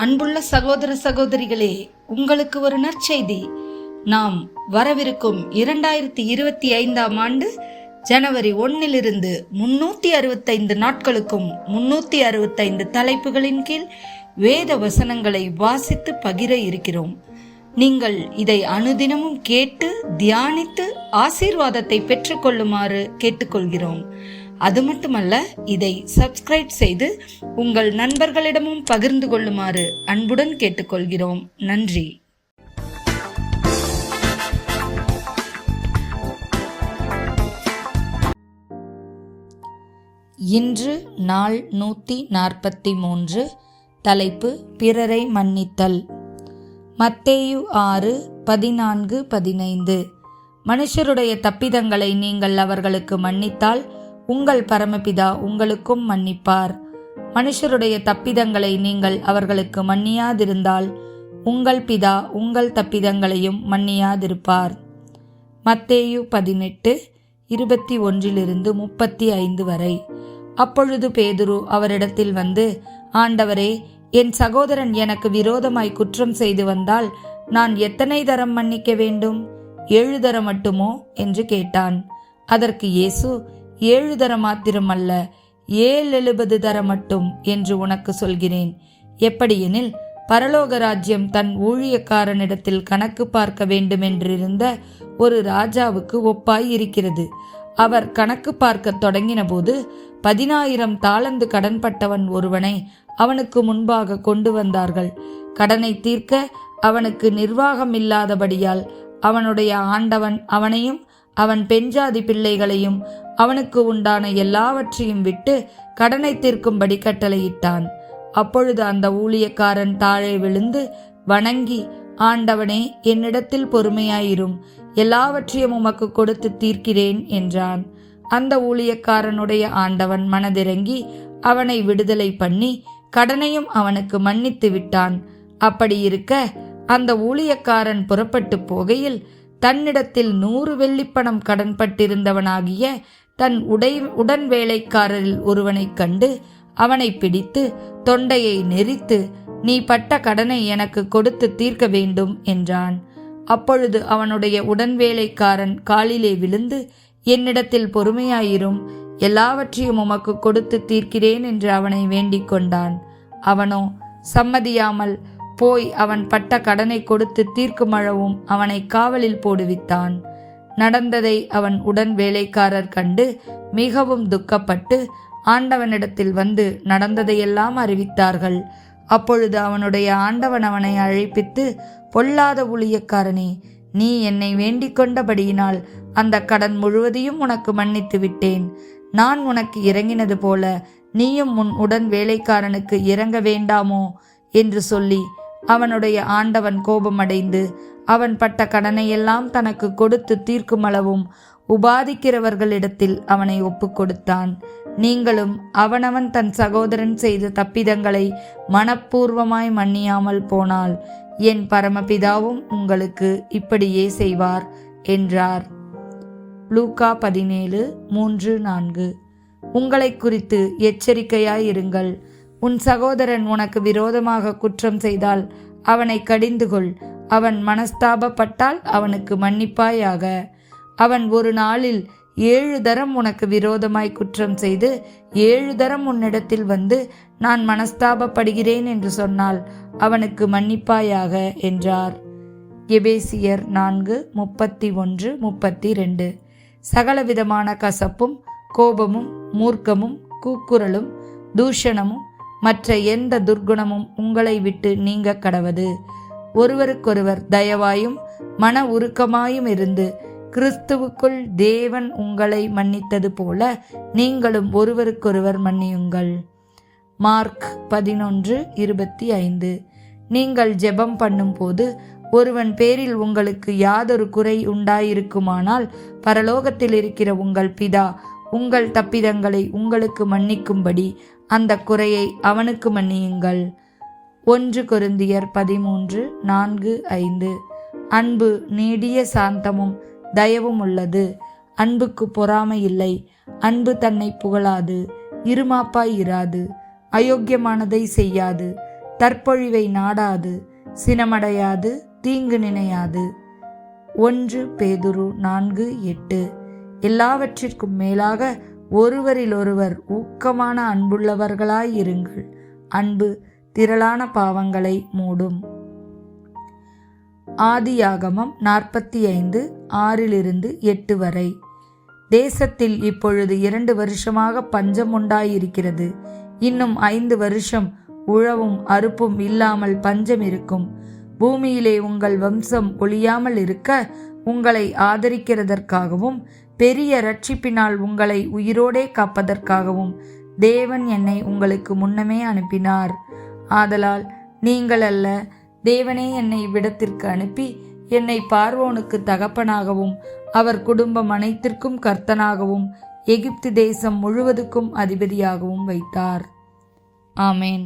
அன்புள்ள சகோதர சகோதரிகளே, உங்களுக்கு ஒரு நற்செய்தி. நாம் வரவிருக்கும் 2025 ஆண்டு ஜனவரி 1 365 நாட்களுக்கும் 365 தலைப்புகளின் கீழ் வேத வசனங்களை வாசித்து பகிர இருக்கிறோம். நீங்கள் இதை அனுதினமும் கேட்டு தியானித்து ஆசீர்வாதத்தை பெற்றுக்கொள்ளுமாறு கேட்டுக்கொள்கிறோம். அது மட்டுமல்ல, இதை சப்ஸ்கிரைப் செய்து உங்கள் நண்பர்களிடமும் பகிர்ந்து கொள்ளுமாறு அன்புடன் கேட்டுக்கொள்கிறோம். நன்றி. இன்று நாள் 143. தலைப்பு பிறரை மன்னித்தல். மத்தேயு 6:14-15. மனுஷருடைய தப்பிதங்களை நீங்கள் அவர்களுக்கு மன்னித்தால் உங்கள் பரமபிதா உங்களுக்கும் மன்னிப்பார். மனுஷருடைய தப்பிதங்களை நீங்கள் அவர்களுக்கு மன்னியாதிருந்தால் உங்கள் பிதா உங்கள் தப்பிதங்களையும் மன்னியாதிருப்பார். மத்தேயு 18:21-35 வரை. அப்பொழுது பேதுரு அவரிடத்தில் வந்து, ஆண்டவரே, என் சகோதரன் எனக்கு விரோதமாய் குற்றம் செய்து வந்தால் நான் எத்தனை தரம் மன்னிக்க வேண்டும்? 7 தரம் மட்டுமோ என்று கேட்டான். அதற்கு இயேசு, 7 தரம் மாத்திரமல்ல, 770 தரம் மட்டும் என்று உனக்கு சொல்கிறேன். எப்படியெனில் பரலோக ராஜ்யம் தன் ஊழியக்காரனிடத்தில் கணக்கு பார்க்க வேண்டுமென்றிருந்த ஒரு ராஜாவுக்கு ஒப்பாய் இருக்கிறது. அவர் கணக்கு பார்க்க தொடங்கின போது 10,000 தாலந்து கடன்பட்டவன் ஒருவனை அவனுக்கு முன்பாக கொண்டு வந்தார்கள். கடனை தீர்க்க அவனுக்கு நிர்வாகம் இல்லாதபடியால் அவனுடைய ஆண்டவன் அவனையும் அவன் பெண்ஜாதி பிள்ளைகளையும் அவனுக்கு உண்டான எல்லாவற்றையும் விட்டு கடனை தீர்க்கும்படி கட்டளையிட்டான். அப்பொழுது அந்த ஊழியக்காரன் தாழே விழுந்து வணங்கி, ஆண்டவனே, என்னிடத்தில் பொறுமையாயிரும், எல்லாவற்றையும் உமக்கு கொடுத்து தீர்க்கிறேன் என்றான். அந்த ஊழியக்காரனுடைய ஆண்டவன் மனதிறங்கி அவனை விடுதலை பண்ணி கடனையும் அவனுக்கு மன்னித்து விட்டான். அப்படி இருக்க அந்த ஊழியக்காரன் புறப்பட்டு போகையில் தன்னிடத்தில் 100 வெள்ளிப்பணம் கடன்பட்டிருந்தவனாகிய தன் உடன் வேலைக்காரரில் ஒருவனை கண்டு அவனை பிடித்து தொண்டையை நெரித்து, நீ பட்ட கடனை எனக்கு கொடுத்து தீர்க்க வேண்டும் என்றான். அப்பொழுது அவனுடைய உடன் வேலைக்காரன் காலிலே விழுந்து, என்னிடத்தில் பொறுமையாயிரும், எல்லாவற்றையும் உமக்கு கொடுத்து தீர்க்கிறேன் என்று அவனை வேண்டிக் கொண்டான். அவனோ சம்மதியாமல் போய் அவன் பட்ட கடனை கொடுத்து தீர்க்குமளவும் அவனை காவலில் போடுவித்தான். நடந்ததை அவன் உடன் வேலைக்காரர் கண்டு மிகவும் துக்கப்பட்டு ஆண்டவனிடத்தில் வந்து நடந்ததையெல்லாம் அறிவித்தார்கள். அப்பொழுது அவனுடைய ஆண்டவன் அவனை அழைப்பித்து, பொல்லாத ஊழியக்காரனே, நீ என்னை வேண்டிக் கொண்டபடியினால் அந்த கடன் முழுவதையும் உனக்கு மன்னித்து விட்டேன். நான் உனக்கு இறங்கினது போல நீயும் உன் உடன் வேலைக்காரனுக்கு இறங்க வேண்டாமோ என்று சொல்லி அவனுடைய ஆண்டவன் கோபமடைந்து அவன் பட்ட கடனையெல்லாம் தனக்கு கொடுத்து தீர்க்குமளவும் உபாதிக்கிறவர்களிடத்தில் அவனை ஒப்பு கொடுத்தான். நீங்களும் அவனவன் தன் சகோதரன் செய்த தப்பிதங்களை மனப்பூர்வமாய் மன்னியாமல் போனால் என் பரமபிதாவும் உங்களுக்கு இப்படியே செய்வார் என்றார். லூக்கா 17:3-4. உங்களை குறித்து எச்சரிக்கையாயிருங்கள். உன் சகோதரன் உனக்கு விரோதமாக குற்றம் செய்தால் அவனை கடிந்துகொள். அவன் மனஸ்தாபப்பட்டால் அவனுக்கு மன்னிப்பாயாக. அவன் ஒரு நாளில் 7 தரம் உனக்கு விரோதமாய் குற்றம் செய்து 7 தரம் உன்னிடத்தில் வந்து நான் மனஸ்தாபப்படுகிறேன் என்று சொன்னால் அவனுக்கு மன்னிப்பாயாக என்றார். எபேசியர் 4:31-32. சகலவிதமான கசப்பும் கோபமும் மூர்க்கமும் கூக்குரலும் தூஷணமும் மற்ற எந்த துர்குணமும் உங்களை விட்டு நீங்க கடவது. ஒருவருக்கொருவர் தயவாயும் மன உருக்கமாயும் இருந்து கிறிஸ்துவுக்குள் தேவன் உங்களை மன்னித்தது போல நீங்களும் ஒருவருக்கொருவர் மன்னியுங்கள். மார்க் 11:25. நீங்கள் ஜெபம் பண்ணும் போது ஒருவன் பேரில் உங்களுக்கு யாதொரு குறை உண்டாயிருக்குமானால் பரலோகத்தில் இருக்கிற உங்கள் பிதா உங்கள் தப்பிதங்களை உங்களுக்கு மன்னிக்கும்படி அந்த குறையை அவனுக்கு மன்னியுங்கள். 1 கொரிந்தியர் 13:4-5. அன்பு நீடிய சாந்தமும் தயவும் உள்ளது. அன்புக்கு பொறாமை இல்லை. அன்பு தன்னை புகழாது, இருமாப்பாய் இராது, அயோக்கியமானதை செய்யாது, தற்பொழிவை நாடாது, சினமடையாது, தீங்கு நினையாது. 1 பேதுரு 4:8. எல்லாவற்றிற்கும் மேலாக ஒருவரிலொருவர் ஊக்கமான அன்புள்ளவர்களாயிருங்கள். அன்பு திரளான பாவங்களை மூடும். ஆதியாகமம் 45:6-8 வரை. தேசத்தில் இப்பொழுது 2 வருஷமாக பஞ்சம் உண்டாயிருக்கிறது. இன்னும் 5 வருஷம் உழவும் அறுப்பும் இல்லாமல் பஞ்சம் இருக்கும். பூமியிலே உங்கள் வம்சம் ஒழியாமல் இருக்க உங்களை ஆதரிக்கிறதற்காகவும் பெரிய இரட்சிப்பினால் உங்களை உயிரோடே காப்பதற்காகவும் தேவன் என்னை உங்களுக்கு முன்னமே அனுப்பினார். ஆதலால் நீங்கள் அல்ல, தேவனே என்னை இவ்விடத்திற்கு அனுப்பி என்னை பார்வோனுக்கு தகப்பனாகவும் அவர் குடும்பம் அனைத்திற்கும் கர்த்தனாகவும் எகிப்து தேசம் முழுவதுக்கும் அதிபதியாகவும் வைத்தார். ஆமேன்.